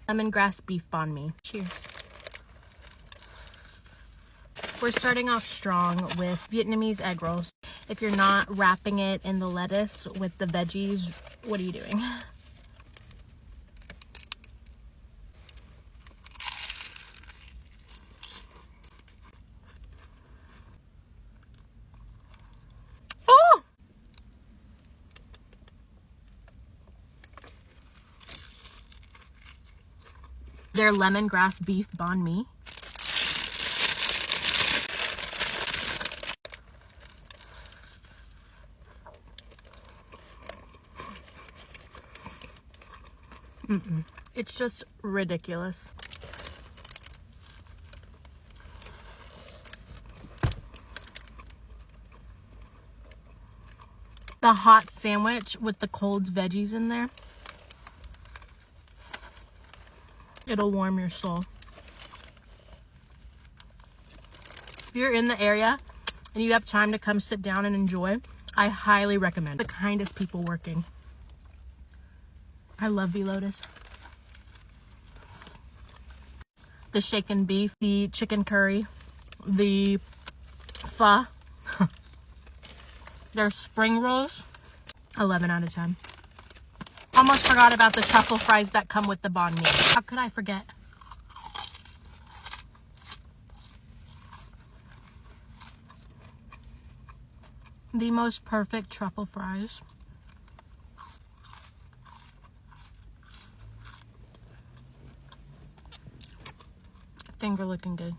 Lemongrass beef banh mi. Cheers. We're starting off strong with Vietnamese egg rolls. If you're not wrapping it in the lettuce with the veggies, what are you doing? Oh! Their lemongrass beef banh mi. It's just ridiculous. The hot sandwich with the cold veggies in there. It'll warm your soul. If you're in the area and you have time to come sit down and enjoy, I highly recommend it. The kindest people working. I love V-Lotus. The shaken beef, the chicken curry, the pho, their spring rolls, 11 out of 10. Almost forgot about the truffle fries that come with the banh mi. How could I forget? The most perfect truffle fries. Finger looking good.